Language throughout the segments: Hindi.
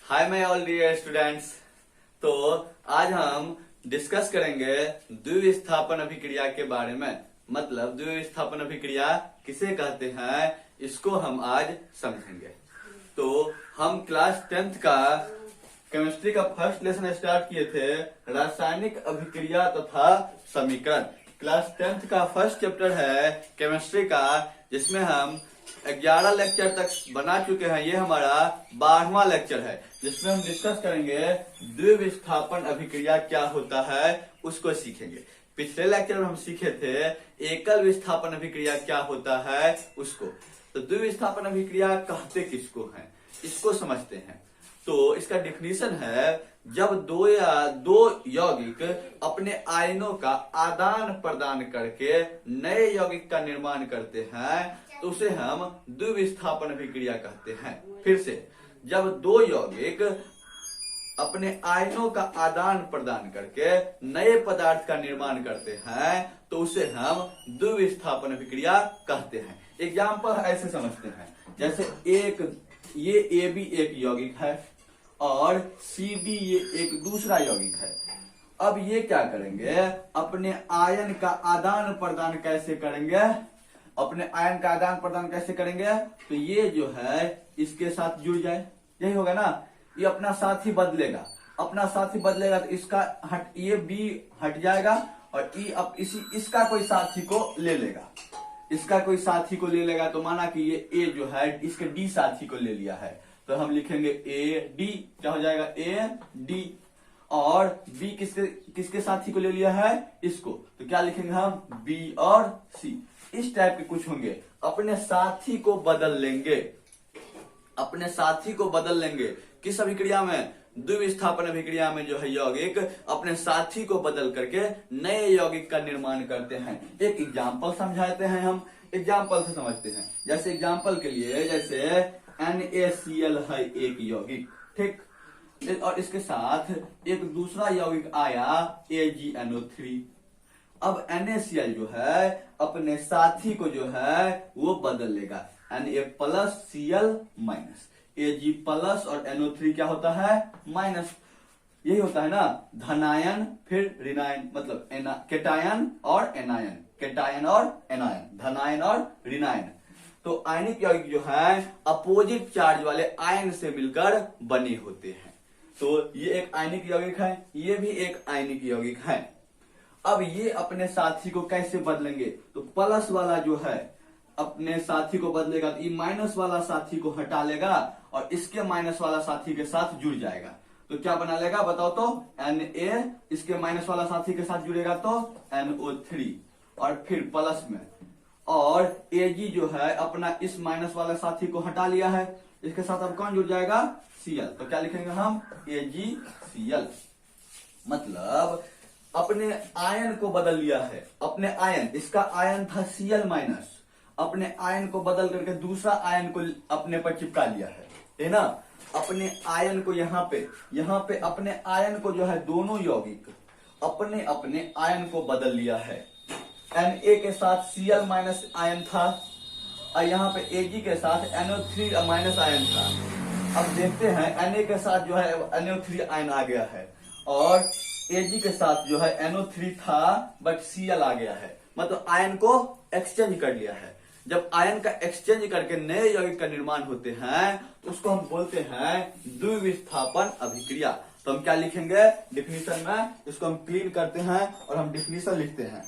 Hi my all dear students. तो आज हम डिस्कस करेंगे द्विविस्थापन अभिक्रिया के बारे में। मतलब द्विविस्थापन अभिक्रिया किसे कहते हैं, इसको हम आज समझेंगे। तो हम क्लास 10th का केमिस्ट्री का फर्स्ट लेसन स्टार्ट किए थे, रासायनिक अभिक्रिया तथा समीकरण। क्लास 10th का फर्स्ट चैप्टर है केमिस्ट्री का, जिसमें हम 11 लेक्चर तक बना चुके हैं। ये हमारा 12वां लेक्चर है, जिसमें हम डिस्कस करेंगे द्विविस्थापन अभिक्रिया क्या होता है, उसको सीखेंगे। पिछले लेक्चर में हम सीखे थे एकल विस्थापन अभिक्रिया क्या होता है उसको। तो द्विविस्थापन अभिक्रिया कहते किसको हैं, इसको समझते हैं। तो इसका डिफिनीशन है, जब दो यौगिक अपने आयनों का आदान प्रदान करके नए यौगिक का निर्माण करते हैं तो उसे हम द्विविस्थापन अभिक्रिया कहते हैं। फिर से, जब दो यौगिक अपने आयनों का आदान प्रदान करके नए पदार्थ का निर्माण करते हैं तो उसे हम द्विविस्थापन अभिक्रिया कहते हैं। एग्जाम्पल ऐसे समझते हैं, जैसे ये ए बी एक यौगिक है और सी डी ये एक दूसरा यौगिक है। अब ये क्या करेंगे, अपने आयन का आदान प्रदान कैसे करेंगे, अपने आयन का आदान प्रदान कैसे करेंगे, तो ये जो है इसके साथ जुड़ जाए, यही होगा ना। ये अपना साथी बदलेगा, अपना साथी बदलेगा तो इसका ये बी हट जाएगा और ई अब इसका कोई साथी को ले लेगा, इसका कोई साथी को ले लेगा। तो माना कि ये ए जो है इसके डी साथी को ले लिया है, तो हम लिखेंगे ए डी, क्या हो जाएगा ए डी। और बी किसके साथी को ले लिया है, इसको, तो क्या लिखेंगे हम बी और सी। इस टाइप के कुछ होंगे, अपने साथी को बदल लेंगे, अपने साथी को बदल लेंगे। किस अभिक्रिया में, द्विविस्थापन अभिक्रिया में जो है यौगिक अपने साथी को बदल करके नए यौगिक का निर्माण करते हैं। एक एग्जाम्पल समझाते हैं, हम एग्जाम्पल से समझते हैं। जैसे एग्जाम्पल के लिए, जैसे NaCl है एक यौगिक, ठीक, और इसके साथ एक दूसरा यौगिक आया AgNO3। अब NaCl जो है अपने साथी को जो है वो बदल लेगा, Na+Cl-, Ag+ और NO3 क्या होता है, माइनस। यही होता है ना, धनायन फिर ऋणायन, मतलब केटायन और एनायन, केटायन और एनायन, धनायन और ऋणायन। तो आयनिक यौगिक जो है अपोजिट चार्ज वाले आयन से मिलकर बने होते हैं। तो ये एक आयनिक यौगिक है, ये भी एक आयनिक यौगिक है। अब ये अपने साथी को कैसे बदलेंगे, तो प्लस वाला जो है अपने साथी को बदलेगा तो ये माइनस वाला साथी को हटा लेगा और इसके माइनस वाला साथी के साथ जुड़ जाएगा। तो क्या बना लेगा बताओ तो, Na इसके माइनस वाला साथी के साथ जुड़ेगा तो NO3 और फिर प्लस में, और Ag जो है अपना इस माइनस वाला साथी को हटा लिया है, इसके साथ अब कौन जुड़ जाएगा, Cl। तो क्या लिखेंगे हम AgCl। मतलब अपने आयन को बदल लिया है, अपने आयन, इसका आयन था Cl-, अपने आयन को बदल करके दूसरा आयन को अपने पर चिपका लिया है ना। अपने आयन को यहाँ पे अपने आयन को जो है दोनों यौगिक अपने अपने आयन को बदल लिया है। Na के साथ Cl- आयन था और यहाँ पे Ag के साथ NO3- आयन था। अब देखते हैं Na के साथ जो है NO3 आयन आ गया है और Ag के साथ जो है NO3 था बट Cl आ गया है, मतलब आयन को एक्सचेंज कर लिया है। जब आयन का एक्सचेंज करके नए यौगिक का निर्माण होते हैं तो उसको हम बोलते हैं द्विविस्थापन अभिक्रिया। तो हम क्या लिखेंगे डिफिनीशन में, इसको हम क्लीन करते हैं और हम डिफिनीशन लिखते हैं।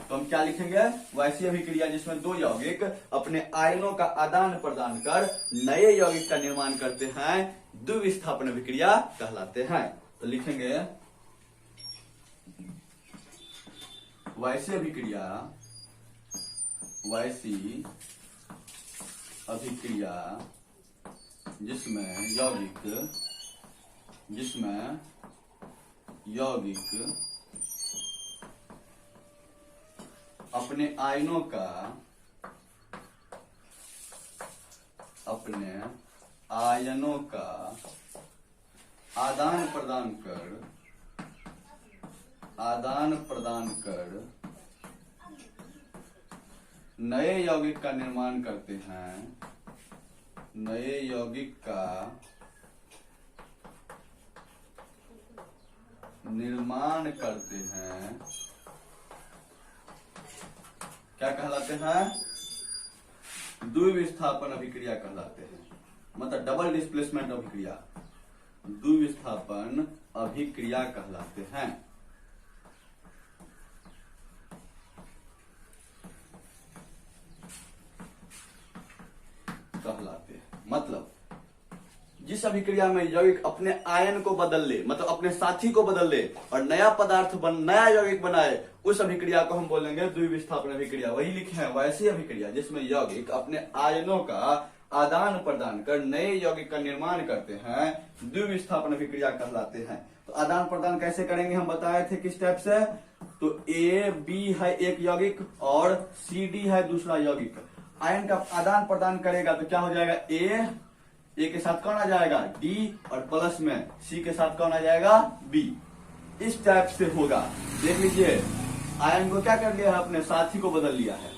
तो हम क्या लिखेंगे, वैसी अभिक्रिया जिसमें दो यौगिक अपने आयनों का आदान प्रदान कर नए यौगिक का निर्माण करते हैं, द्विविस्थापन अभिक्रिया कहलाते हैं। तो लिखेंगे वैसी अभिक्रिया जिसमें यौगिक अपने आयनों का आदान प्रदान कर नए यौगिक का निर्माण करते हैं, नए यौगिक का निर्माण करते हैं क्या कहलाते हैं? द्विविस्थापन अभिक्रिया कहलाते हैं। मतलब डबल डिस्प्लेसमेंट अभिक्रिया द्विविस्थापन अभिक्रिया कहलाते हैं। मतलब जिस अभिक्रिया में यौगिक अपने आयन को बदल ले, मतलब अपने साथी को बदल ले और नया पदार्थ नया यौगिक बनाए, उस अभिक्रिया को हम बोलेंगे द्विविस्थापन अभिक्रिया। वही लिखे हैं, वैसी अभिक्रिया जिसमें यौगिक अपने आयनों का आदान प्रदान कर नए यौगिक का निर्माण करते हैं, द्विविस्थापन अभिक्रिया कहलाते हैं। तो आदान प्रदान कैसे करेंगे हम बताए थे किस टाइप से। तो ए बी है एक यौगिक और सी डी है दूसरा यौगिक। आयन का आदान प्रदान करेगा तो क्या हो जाएगा? ए के साथ कौन आ जाएगा? डी, और प्लस में सी के साथ कौन आ जाएगा? बी। इस टाइप से होगा। देख लीजिए, आयन को क्या कर लिया है? अपने साथी को बदल लिया है।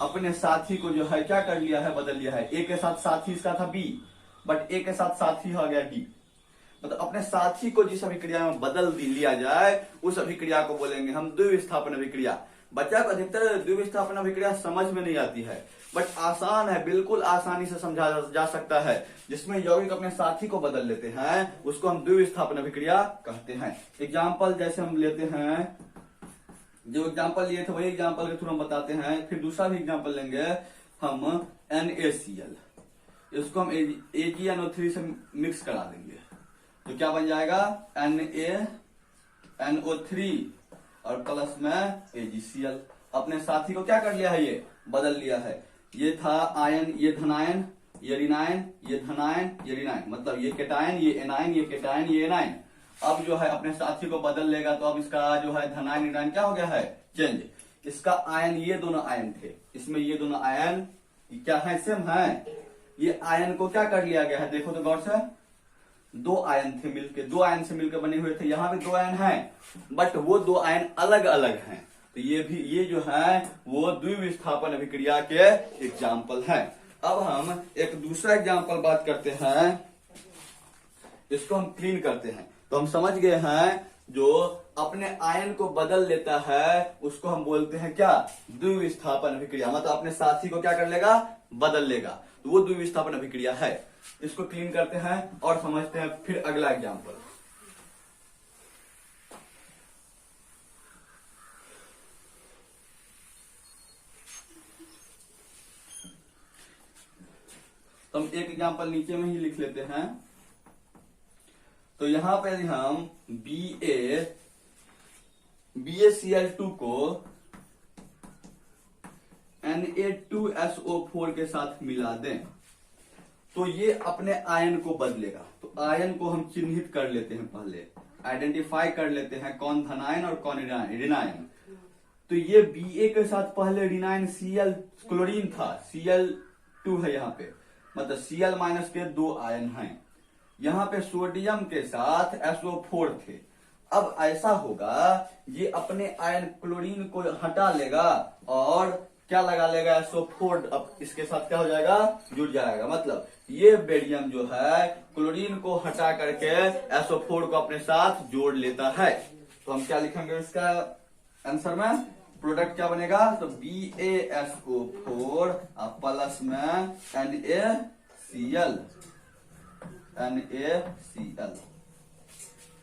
अपने साथी को जो है क्या कर लिया है? बदल लिया है। ए के साथ साथी इसका था बी, बट ए के साथ साथी हो गया डी। मतलब अपने साथी को जिस अभिक्रिया में बदल लिया जाए उस अभिक्रिया को बोलेंगे हम द्विविस्थापन अभिक्रिया। बच्चा को अधिकतर द्विविस्थापन अभिक्रिया समझ में नहीं आती है, बट आसान है, बिल्कुल आसानी से समझा जा सकता है। जिसमें यौगिक अपने साथी को बदल लेते हैं उसको हम द्विविस्थापन अभिक्रिया कहते हैं। एग्जाम्पल जैसे हम लेते हैं, जो एग्जाम्पल लिए थे वही एग्जाम्पल के थ्रू हम बताते हैं। फिर दूसरा भी एग्जाम्पल लेंगे हम NaCl, इसको हम AgNO3 से मिक्स करा देंगे तो क्या बन जाएगा? NaNO3 और प्लस में AgCl। अपने साथी को क्या कर लिया है? ये बदल लिया है। ये था आयन, ये धनायन, ये ऋणायन, ये धनायन, ये ऋणायन। मतलब ये केटायन, ये एनायन, ये केटायन, ये एनायन। अब जो है अपने साथी को बदल लेगा तो अब इसका जो है धनायन ऋणायन क्या हो गया है? चेंज। इसका आयन, ये दोनों आयन थे, इसमें ये दोनों आयन क्या है? सेम है। ये आयन को क्या कर लिया गया है? देखो तो गौर से, दो आयन थे मिलके, दो आयन से मिलकर बने हुए थे। यहाँ भी दो आयन हैं, बट वो दो आयन अलग अलग हैं। तो ये भी, ये जो है वो द्विविस्थापन अभिक्रिया के एग्जाम्पल है। अब हम एक दूसरा एग्जाम्पल बात करते हैं, इसको हम क्लीन करते हैं। तो हम समझ गए हैं जो अपने आयन को बदल लेता है उसको हम बोलते हैं क्या? द्विविस्थापन अभिक्रिया। मतलब अपने साथी को क्या कर लेगा? बदल लेगा, तो वो द्विविस्थापन अभिक्रिया है। इसको क्लीन करते हैं और समझते हैं फिर अगला एग्जाम्पल। तो हम एक एग्जाम्पल नीचे में ही लिख लेते हैं। तो यहां पे यदि हम BaCl2 को Na2SO4 के साथ मिला दें तो ये अपने आयन को बदलेगा। तो आयन को हम चिन्हित कर लेते हैं, पहले आइडेंटिफाई कर लेते हैं कौन धनायन और कौन ऋणायन। तो ये Ba के साथ पहले ऋणायन Cl क्लोरीन था, Cl2 है यहाँ पे, मतलब Cl माइनस के दो आयन हैं। यहाँ पे सोडियम के साथ SO4 थे। अब ऐसा होगा, ये अपने आयन क्लोरीन को हटा लेगा और क्या लगा लेगा? SO4। अब इसके साथ क्या हो जाएगा? जुड़ जाएगा। मतलब ये बेरियम जो है क्लोरीन को हटा करके SO4 को अपने साथ जोड़ लेता है। तो हम क्या लिखेंगे इसका आंसर में? प्रोडक्ट क्या बनेगा? तो BaSO4 प्लस में NaCl।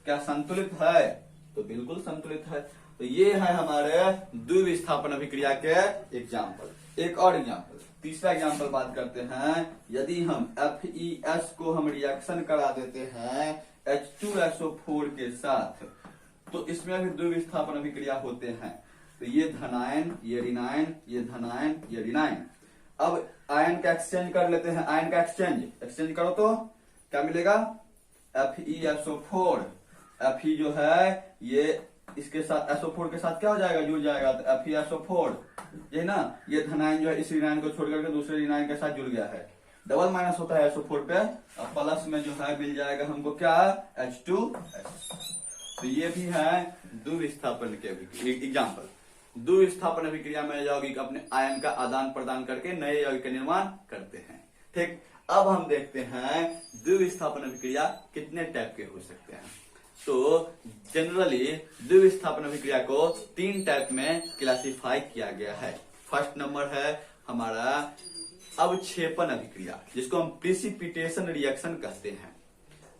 क्या संतुलित है? तो बिल्कुल संतुलित है। तो ये है हमारे द्विविस्थापन अभिक्रिया के एग्जाम्पल। एक और एग्जाम्पल, तीसरा एग्जाम्पल बात करते हैं। यदि हम FeS को हम रिएक्शन करा देते हैं H2SO4 के साथ तो इसमें भी द्विविस्थापन अभिक्रिया होते हैं। तो ये धनायन, ये ऋणायन, ये धनायन, ये ऋणायन। अब आयन का एक्सचेंज कर लेते हैं। आयन का एक्सचेंज करो तो क्या मिलेगा? FeSO4। Fe जो है ये इसके साथ SO4 के साथ क्या हो जाएगा? जुड़ जाएगा, तो FeSO4। ये ना, ये धनायन जो है इस ऋणायन को छोड़ करके दूसरे ऋणायन के साथ जुड़ गया है। डबल माइनस होता है SO4 पे, अब प्लस में जो है मिल जाएगा हमको क्या? H2S। तो ये भी है द्विविस्थापन के एग्जाम्पल। द्विविस्थापन अभिक्रिया में यौगिक अपने आयन का आदान प्रदान करके नए यौगिक का निर्माण करते हैं। ठीक, अब हम देखते हैं द्विविस्थापन अभिक्रिया कितने टाइप के हो सकते हैं। तो जनरली द्विविस्थापन अभिक्रिया को 3 टाइप में क्लासिफाई किया गया है। फर्स्ट नंबर है हमारा अवक्षेपण अभिक्रिया, जिसको हम प्रिसिपिटेशन रिएक्शन कहते हैं।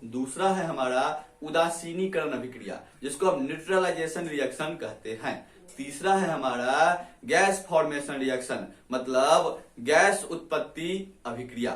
दूसरा है हमारा उदासीनीकरण अभिक्रिया, जिसको हम न्यूट्रलाइजेशन रिएक्शन कहते हैं। तीसरा है हमारा गैस फॉर्मेशन रिएक्शन, मतलब गैस उत्पत्ति अभिक्रिया।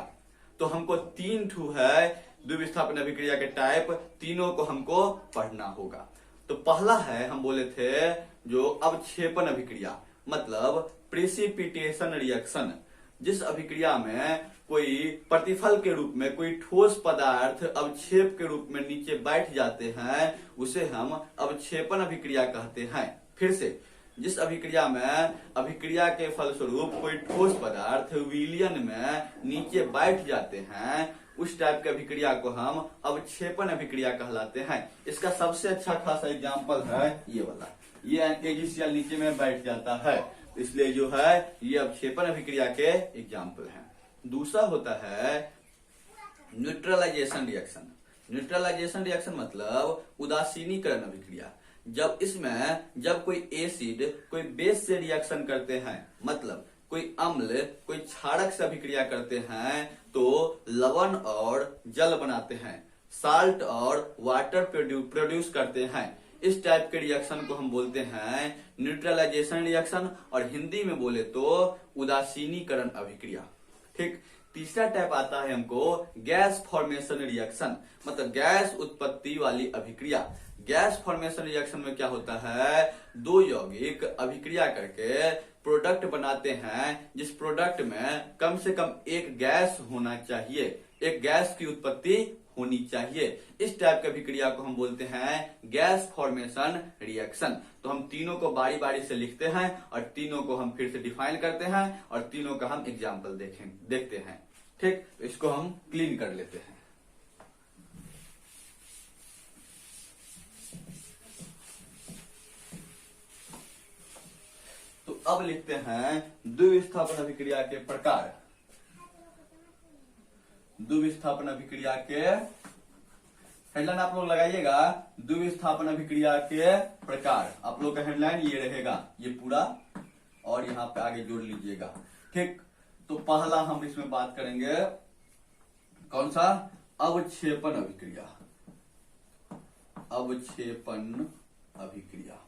तो हमको 3 ठू है द्विविस्थापन अभिक्रिया के टाइप, तीनों को हमको पढ़ना होगा। तो पहला है, हम बोले थे जो अवक्षेपण अभिक्रिया, मतलब प्रेसिपिटेशन रिएक्शन, जिस अभिक्रिया में कोई प्रतिफल के रूप में कोई ठोस पदार्थ अवक्षेप के रूप में नीचे बैठ जाते हैं, उसे हम अवक्षेपण अभिक्रिया कहते हैं। फिर से, जिस अभिक्रिया में अभिक्रिया के फलस्वरूप कोई ठोस पदार्थ विलयन में नीचे बैठ जाते हैं, उस टाइप की अभिक्रिया को हम अवक्षेपण अभिक्रिया कहलाते हैं। इसका सबसे अच्छा खासा एग्जाम्पल है ये वाला, ये NaGCl न्यूट्रल में बैठ जाता है, इसलिए जो है ये अवक्षेपण अभिक्रिया के एग्जाम्पल हैं। दूसरा होता है न्यूट्रलाइजेशन रिएक्शन। न्यूट्रलाइजेशन रिएक्शन मतलब उदासीनीकरण अभिक्रिया। जब कोई एसिड कोई बेस से रिएक्शन करते हैं, मतलब कोई अम्ल कोई क्षारक से अभिक्रिया करते हैं, तो लवण और जल बनाते हैं, साल्ट और वाटर प्रोड्यूस करते हैं। इस टाइप के रिएक्शन को हम बोलते हैं न्यूट्रलाइजेशन रिएक्शन, और हिंदी में बोले तो उदासीनीकरण अभिक्रिया। ठीक। तीसरा टाइप आता है हमको गैस फॉर्मेशन रिएक्शन, मतलब गैस उत्पत्ति वाली अभिक्रिया। गैस फॉर्मेशन रिएक्शन में क्या होता है, 2 यौगिक अभिक्रिया करके प्रोडक्ट बनाते हैं, जिस प्रोडक्ट में कम से कम एक गैस होना चाहिए, एक गैस की उत्पत्ति होनी चाहिए। इस टाइप की अभिक्रिया को हम बोलते हैं गैस फॉर्मेशन रिएक्शन। तो हम तीनों को बारी बारी से लिखते हैं और तीनों को हम फिर से डिफाइन करते हैं और तीनों का हम एग्जाम्पल देखते हैं। ठीक, तो इसको हम क्लीन कर लेते हैं। तो अब लिखते हैं द्विविस्थापन अभिक्रिया के प्रकार। द्विविस्थापन अभिक्रिया के हेडलाइन आप लोग लगाइएगा, द्विविस्थापन अभिक्रिया के प्रकार। आप लोग का हेडलाइन ये रहेगा, ये पूरा, और यहाँ पे आगे जोड़ लीजिएगा। ठीक, तो पहला हम इसमें बात करेंगे कौन सा, अवक्षेपण अभिक्रिया। अवक्षेपण अभिक्रिया।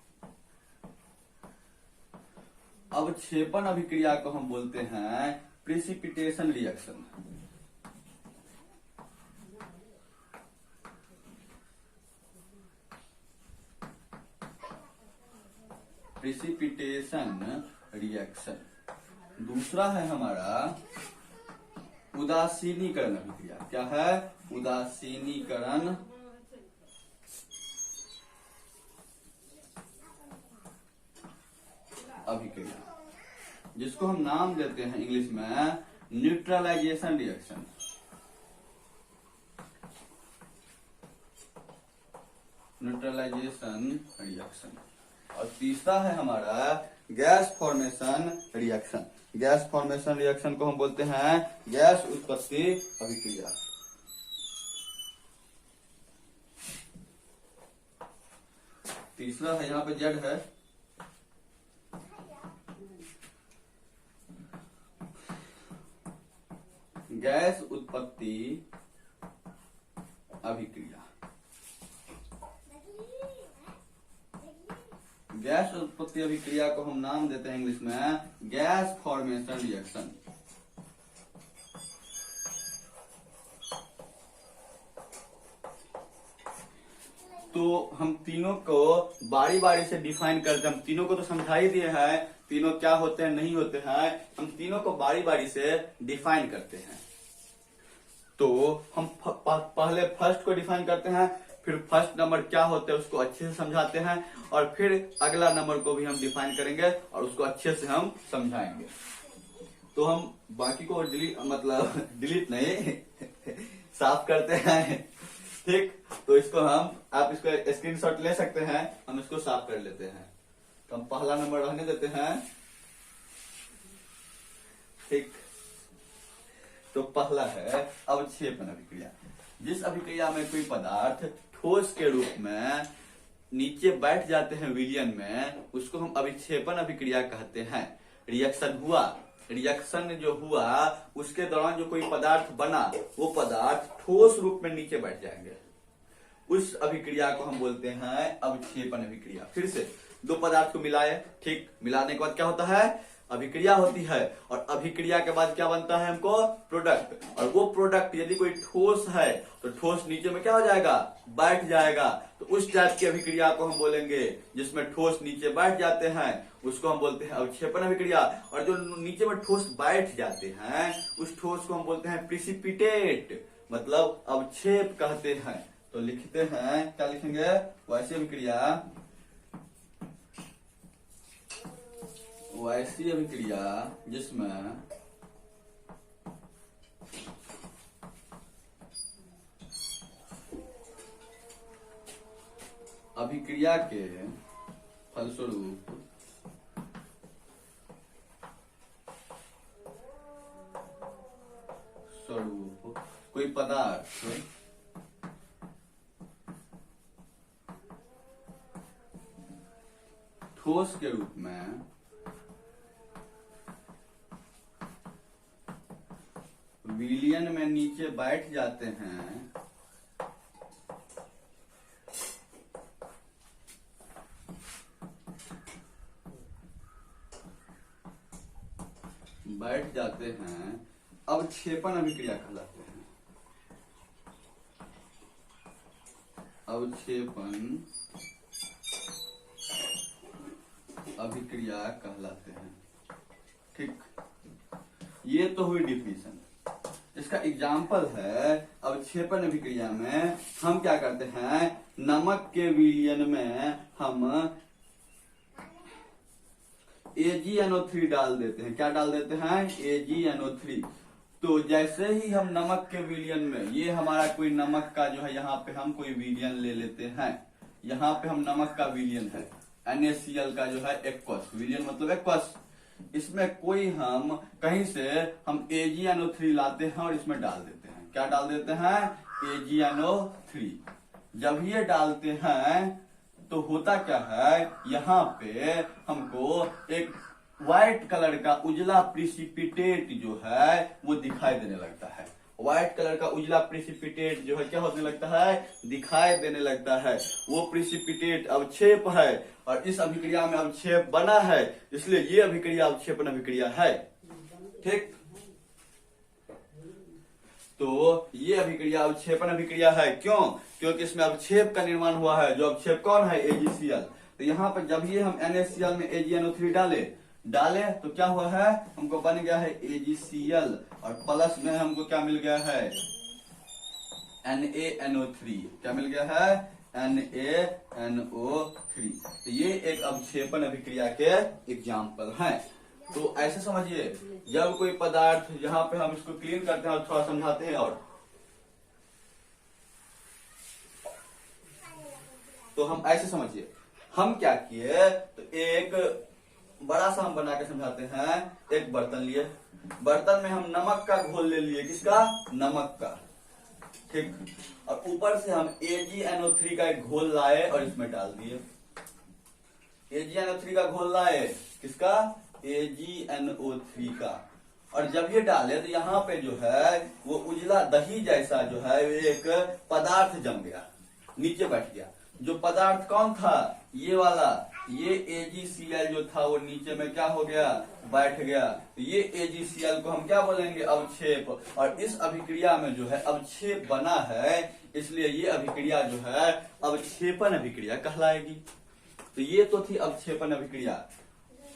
अवक्षेपण अभिक्रिया को हम बोलते हैं प्रेसिपिटेशन रिएक्शन। Precipitation reaction. दूसरा है हमारा उदासीनीकरण अभिक्रिया। क्या है, उदासीनीकरण अभिक्रिया, जिसको हम नाम देते हैं इंग्लिश में न्यूट्रलाइजेशन रिएक्शन। Neutralisation reaction. और तीसरा है हमारा gas formation reaction. Gas formation reaction को हम बोलते हैं गैस उत्पत्ति अभिक्रिया। तीसरा है, यहाँ पे जेड है, गैस उत्पत्ति अभिक्रिया। गैस उत्पत्ति अभिक्रिया को हम नाम देते हैं इंग्लिश में गैस फॉर्मेशन रिएक्शन। तो हम तीनों को बारी बारी से डिफाइन करते हैं। हम तीनों को तो समझा ही दिए हैं, तीनों क्या होते हैं नहीं होते हैं, हम तीनों को बारी बारी से डिफाइन करते हैं। तो हम पहले फर्स्ट को डिफाइन करते हैं, फिर फर्स्ट नंबर क्या होते हैं उसको अच्छे से समझाते हैं, और फिर अगला नंबर को भी हम डिफाइन करेंगे और उसको अच्छे से हम समझाएंगे। तो हम बाकी को डिलीट नहीं साफ करते हैं। ठीक, तो इसको आप इसको स्क्रीनशॉट ले सकते हैं, हम इसको साफ कर लेते हैं। तो हम पहला नंबर रहने देते हैं। ठीक, तो पहला है अवक्षेपण अभिक्रिया। जिस अभिक्रिया में कोई पदार्थ ठोस के रूप में नीचे बैठ जाते हैं विलयन में, उसको हम अभिक्षेपण अभिक्रिया कहते हैं। रिएक्शन जो हुआ उसके दौरान जो कोई पदार्थ बना, वो पदार्थ ठोस रूप में नीचे बैठ जाएंगे, उस अभिक्रिया को हम बोलते हैं अभिक्षेपण अभिक्रिया। फिर से दो पदार्थ को मिलाए, ठीक, मिलाने के बाद क्या होता है, अभिक्रिया होती है, और अभिक्रिया के बाद क्या बनता है हमको, प्रोडक्ट। और वो प्रोडक्ट यदि कोई ठोस है तो ठोस नीचे में क्या हो जाएगा, बैठ जाएगा। तो उस टाइप की अभिक्रिया को हम बोलेंगे जिसमें ठोस नीचे बैठ जाते हैं, उसको हम बोलते हैं अभिक्षेपण अभिक्रिया। और जो नीचे में ठोस बैठ जाते हैं उस ठोस को हम बोलते हैं प्रिसिपिटेट, मतलब अवक्षेप कहते हैं। तो लिखते हैं, क्या लिखेंगे, वैसी अभिक्रिया, वैसी अभिक्रिया जिसमें अभिक्रिया के फलस्वरूप कोई पदार्थ ठोस के रूप में विलयन में नीचे बैठ जाते हैं, अवक्षेपण अभिक्रिया कहलाते हैं। अवक्षेपण अभिक्रिया कहलाते हैं, ठीक। ये तो हुई डिफिनेशन। इसका एग्जाम्पल है, अवक्षेपण अभिक्रिया में हम क्या करते हैं, नमक के विलयन में हम AgNO3 डाल देते हैं। क्या डाल देते हैं, AgNO3। तो जैसे ही हम नमक के विलयन में, ये हमारा कोई नमक का जो है, यहाँ पे हम कोई विलयन ले लेते हैं, यहाँ पे हम नमक का विलयन है, NaCl का जो है एक्वस, विलयन मतलब एक्वस। इसमें कोई हम कहीं से हम AgNO3 लाते हैं और इसमें डाल देते हैं। क्या डाल देते हैं, AgNO3। जब ये डालते हैं तो होता क्या है, यहाँ पे हमको एक व्हाइट कलर का उजला प्रिसिपिटेट जो है वो दिखाई देने लगता है। व्हाइट कलर का उजला प्रिसिपिटेट जो है क्या होने लगता है, दिखाई देने लगता है। वो प्रिसिपिटेट अवक्षेप है और इस अभिक्रिया में अवक्षेप बना है, इसलिए ये अभिक्रिया अवक्षेपण अभिक्रिया है, ठीक। तो ये अभिक्रिया अवक्षेपण अभिक्रिया है। क्यों, क्योंकि इसमें अवक्षेप का निर्माण हुआ है। जो अवक्षेप कौन है, AgCl। तो यहाँ पर जब ये हम NaCl में AgNO3 डाले तो क्या हुआ है, हमको बन गया है AgCl और प्लस में हमको क्या मिल गया है, NaNO3। क्या मिल गया है, NaNO3। तो ये एक अवक्षेपण अभिक्रिया के एग्जाम्पल हैं। तो ऐसे समझिए, जब कोई पदार्थ, जहां पे हम इसको क्लीन करते हैं और थोड़ा समझाते हैं, और तो हम ऐसे समझिए, हम क्या किए, तो एक बड़ा सा हम बना के समझाते हैं। एक बर्तन लिए, बर्तन में हम नमक का घोल ले लिए, किसका, नमक का, ठीक। और ऊपर से हम AgNO3 का एक घोल लाए और इसमें डाल दिए। AgNO3 का घोल लाए, किसका, AgNO3 का। और जब ये डाले तो यहाँ पे जो है वो उजला दही जैसा जो है एक पदार्थ जम गया, नीचे बैठ गया। जो पदार्थ कौन था, ये वाला, ये AgCl जो था वो नीचे में क्या हो गया, बैठ गया। तो ये AgCl को हम क्या बोलेंगे, अवक्षेप। और इस अभिक्रिया में जो है अवक्षेप बना है, इसलिए ये अभिक्रिया जो है अवक्षेपण अभिक्रिया कहलाएगी। तो ये तो थी अवक्षेपण अभिक्रिया।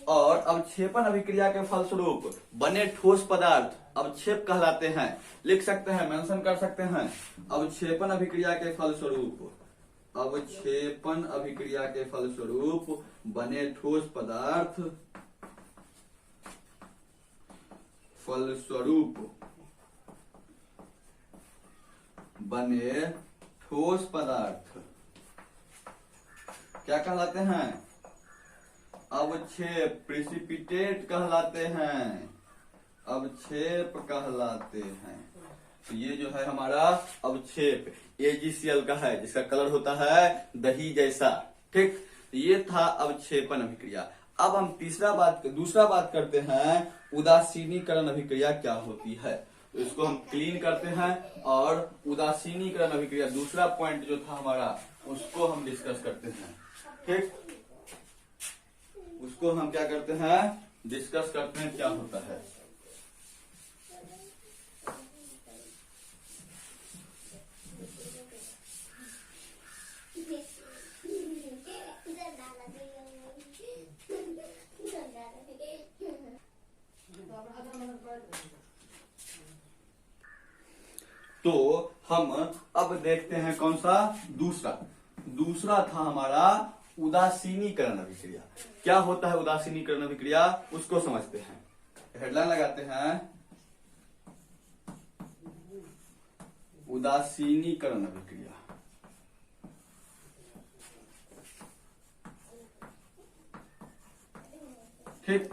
और अवक्षेपण अभिक्रिया के फलस्वरूप बने ठोस पदार्थ अवक्षेप कहलाते हैं। लिख सकते हैं, मेंशन कर सकते हैं, अवक्षेपण अभिक्रिया के फलस्वरूप, अवक्षेपण अभिक्रिया के फलस्वरूप बने ठोस पदार्थ, फलस्वरूप बने ठोस पदार्थ क्या कहलाते हैं, अवक्षेप, प्रिसिपिटेट कहलाते हैं, अवक्षेप कहलाते हैं। तो ये जो है हमारा अवक्षेप AgCl का है, जिसका कलर होता है दही जैसा। ठीक, ये था अवक्षेपन अभिक्रिया। अब हम दूसरा बात करते हैं, उदासीनीकरण अभिक्रिया क्या होती है। तो इसको हम क्लीन करते हैं और उदासीनीकरण अभिक्रिया दूसरा पॉइंट जो था हमारा, उसको हम डिस्कस करते हैं। ठीक, उसको हम क्या करते हैं, डिस्कस करते हैं क्या होता है। तो हम अब देखते हैं कौन सा, दूसरा था हमारा उदासीनीकरण अभिक्रिया। क्या होता है उदासीनीकरण अभिक्रिया, उसको समझते हैं। हेडलाइन लगाते हैं, उदासीनीकरण अभिक्रिया। ठीक,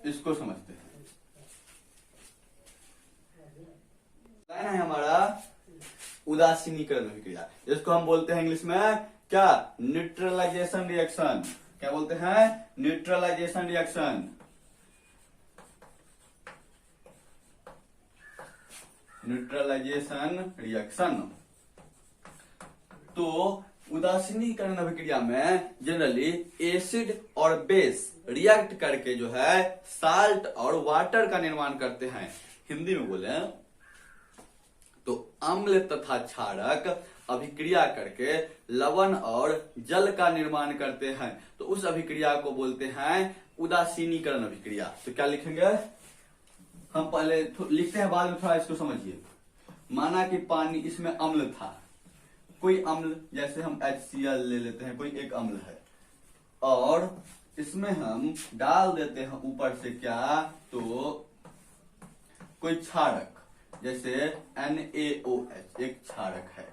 इसको समझते हैं। है हमारा उदासीनीकरण अभिक्रिया, जिसको हम बोलते हैं इंग्लिश में क्या, न्यूट्रलाइजेशन रिएक्शन। क्या बोलते हैं, न्यूट्रलाइजेशन रिएक्शन। Neutralisation reaction. तो उदासीनीकरण अभिक्रिया में जनरली एसिड और बेस रिएक्ट करके जो है साल्ट और वाटर का निर्माण करते हैं। हिंदी में बोले तो अम्ल तथा क्षारक अभिक्रिया करके लवण और जल का निर्माण करते हैं। तो उस अभिक्रिया को बोलते हैं उदासीनीकरण अभिक्रिया। तो क्या लिखेंगे, हम पहले लिखते हैं, बाद में थोड़ा इसको समझिए। माना कि पानी, इसमें अम्ल था, कोई अम्ल, जैसे हम HCl ले लेते हैं, कोई एक अम्ल है, और इसमें हम डाल देते हैं ऊपर से क्या, तो कोई क्षारक, जैसे NaOH एक क्षारक है।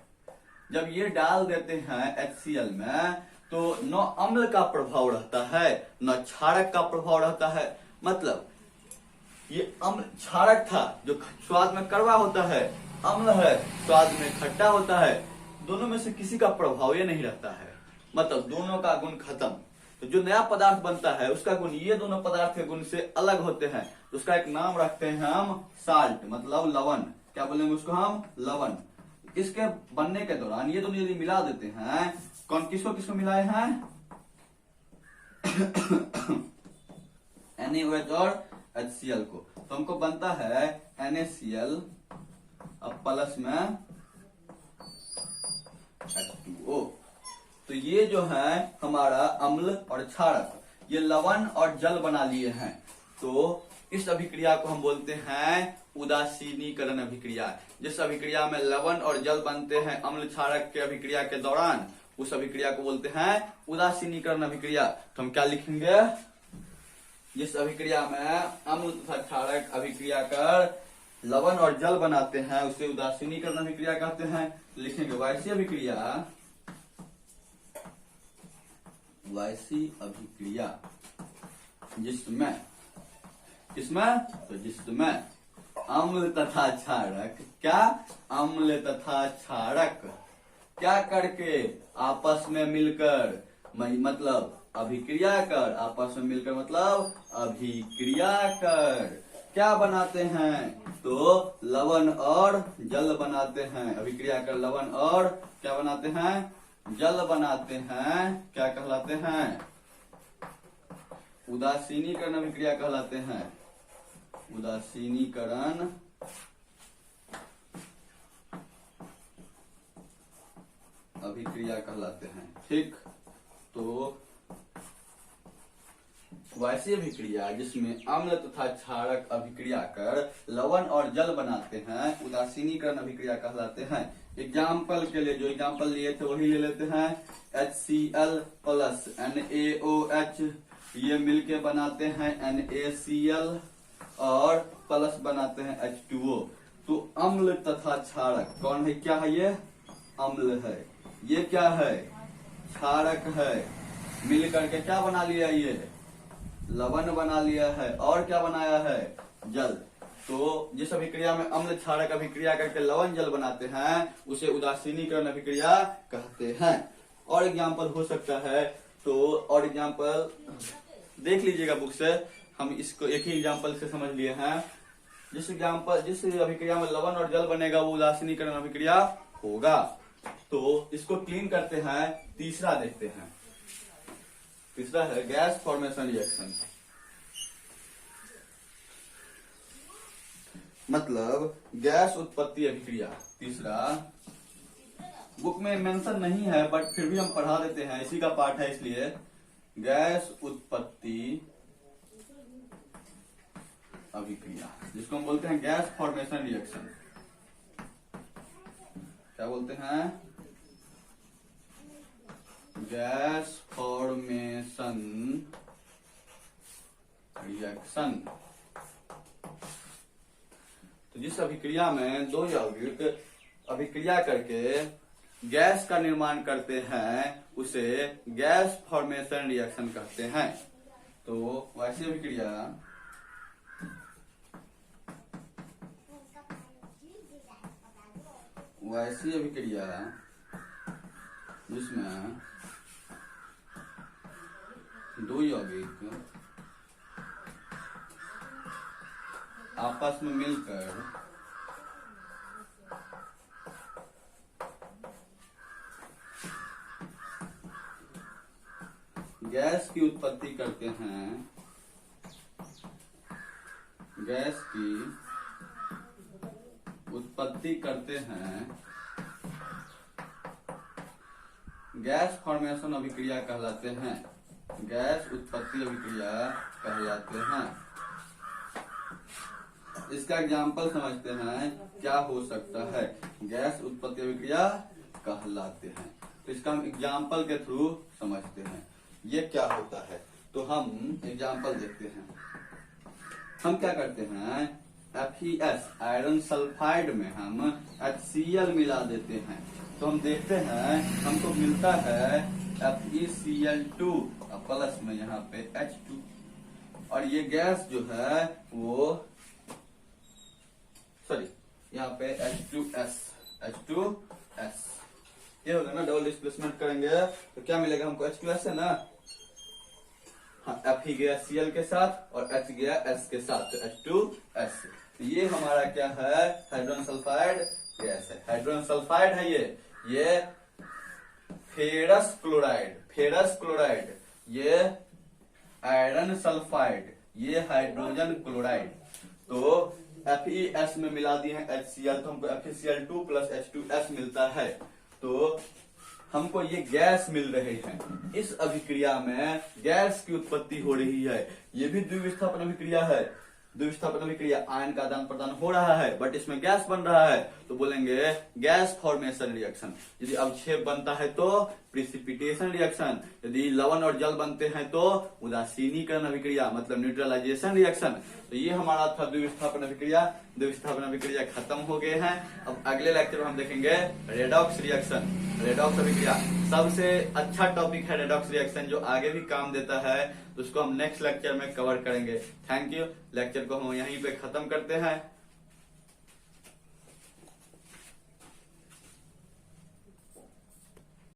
जब ये डाल देते हैं HCl में, तो न अम्ल का प्रभाव रहता है न क्षारक का प्रभाव रहता है। मतलब ये अम्ल क्षारक था जो स्वाद में कड़वा होता है, अम्ल है स्वाद में खट्टा होता है, दोनों में से किसी का प्रभाव ये नहीं रहता है, मतलब दोनों का गुण खत्म। तो जो नया पदार्थ बनता है उसका गुण ये दोनों पदार्थ के गुण से अलग होते हैं, तो उसका एक नाम रखते हैं हम साल्ट, मतलब लवण। क्या बोलेंगे उसको हम, लवण। इसके बनने के दौरान ये दोनों यदि मिला देते हैं, कौन किसको किसको मिलाए हैं, NaOH और HCl को, तो हमको बनता है NaCl अब प्लस में H2O। तो ये जो है हमारा अम्ल और क्षारक, ये लवण और जल बना लिए हैं। तो इस अभिक्रिया को हम बोलते हैं उदासीनीकरण अभिक्रिया। जिस अभिक्रिया में लवण और जल बनते हैं अम्ल क्षारक के अभिक्रिया के दौरान, उस अभिक्रिया को बोलते हैं उदासीनीकरण अभिक्रिया। तो हम क्या लिखेंगे, जिस अभिक्रिया में अम्ल तथा क्षारक अभिक्रिया कर लवण और जल बनाते हैं उसे उदासीनीकरण अभिक्रिया कहते हैं। लिखेंगे वैसी अभिक्रिया, जिसमें जिसमें अम्ल तथा क्षारक, क्या, अम्ल तथा क्षारक क्या करके आपस में मिलकर, मतलब अभिक्रिया कर, आपस में मिलकर मतलब अभिक्रिया कर क्या बनाते हैं, तो लवण और जल बनाते हैं। अभिक्रिया कर लवण और क्या बनाते हैं, जल बनाते हैं। क्या कहलाते हैं, उदासीनीकरण अभिक्रिया कहलाते हैं। उदासीनीकरण अभिक्रिया कहलाते हैं। ठीक, तो वैसी अभिक्रिया जिसमें अम्ल तथा क्षारक अभिक्रिया कर लवण और जल बनाते हैं उदासीनीकरण अभिक्रिया कहलाते हैं। एग्जाम्पल के लिए जो एग्जाम्पल लिए थे वही ले लेते हैं। HCl प्लस NaOH, ये मिलके बनाते हैं NaCl और प्लस बनाते हैं H2O। तो अम्ल तथा क्षारक कौन है, क्या है, ये अम्ल है, ये क्या है, क्षारक है, मिल करके क्या बना लिया, ये लवण बना लिया है, और क्या बनाया है, जल। तो जिस अभिक्रिया में अम्ल क्षारक अभिक्रिया करके लवण जल बनाते हैं उसे उदासीनीकरण अभिक्रिया कहते हैं। और एग्जाम्पल हो सकता है, तो और एग्जाम्पल देख लीजिएगा बुक से, हम इसको एक ही एग्जाम्पल से समझ लिए हैं। जिस अभिक्रिया में लवण और जल बनेगा वो उदासीनीकरण अभिक्रिया होगा। तो इसको क्लीन करते हैं, तीसरा देखते हैं। तीसरा है गैस फॉर्मेशन रिएक्शन, मतलब गैस उत्पत्ति अभिक्रिया। तीसरा बुक में मेंशन नहीं है बट फिर भी हम पढ़ा देते हैं, इसी का पार्ट है इसलिए। गैस उत्पत्ति अभिक्रिया, जिसको हम बोलते हैं गैस फॉर्मेशन रिएक्शन। क्या बोलते हैं? Gas formation reaction. तो जिस अभिक्रिया में दो यौगिक अभिक्रिया करके गैस का निर्माण करते हैं उसे गैस फॉर्मेशन रिएक्शन कहते हैं। तो वैसी अभिक्रिया जिसमें दो यौगिक आपस में मिलकर गैस की उत्पत्ति करते हैं, गैस की उत्पत्ति करते हैं, गैस फॉर्मेशन अभिक्रिया कहलाते हैं। गैस उत्पत्ति अभिक्रिया कहलाते हैं। इसका एग्जाम्पल समझते हैं, क्या हो सकता है? गैस उत्पत्ति अभिक्रिया कहलाते हैं। तो इसका हम एग्जाम्पल के थ्रू समझते हैं ये क्या होता है। तो हम एग्जाम्पल देखते हैं। हम क्या करते हैं, FeS आयरन सल्फाइड में हम HCl मिला देते हैं। तो हम देखते हैं हमको मिलता है FeCl2 प्लस में यहाँ पे H2, और ये गैस जो है वो यहाँ पे H2S ये होगा ना। डबल डिस्प्लेसमेंट करेंगे तो क्या मिलेगा हमको? H2S है ना। हाँ, F ही गया Cl के साथ और H गया S के साथ, तो H2S। ये हमारा क्या है? हाइड्रोजन सल्फाइड गैस है। हाइड्रोजन सल्फाइड है ये फेरस क्लोराइड, ये आयरन सल्फाइड, ये हाइड्रोजन क्लोराइड। तो FeS में मिला दिए हैं HCl, तो हमको FeCl2 प्लस H2S मिलता है। तो हमको ये गैस मिल रहे हैं। इस अभिक्रिया में गैस की उत्पत्ति हो रही है। ये भी द्विविस्थापन अभिक्रिया है। द्विविस्थापन अभिक्रिया आयन का आदान प्रदान हो रहा है बट इसमें गैस बन रहा है, तो बोलेंगे गैस फॉर्मेशन रिएक्शन। यदि अवक्षेप बनता है तो प्रिसिपिटेशन रिएक्शन, यदि लवण और जल बनते हैं तो उदासीनीकरण अभिक्रिया मतलब न्यूट्रलाइजेशन रिएक्शन। तो ये हमारा था द्विविस्थापन अभिक्रिया। द्विविस्थापन अभिक्रिया खत्म हो गए हैं। अब अगले लेक्चर में हम देखेंगे रेडॉक्स रिएक्शन, रेडॉक्स अभिक्रिया। सबसे अच्छा टॉपिक है रेडॉक्स रिएक्शन, जो आगे भी काम देता है। तो उसको हम नेक्स्ट लेक्चर में कवर करेंगे। Thank you. लेक्चर को हम यहीं पे खत्म करते हैं।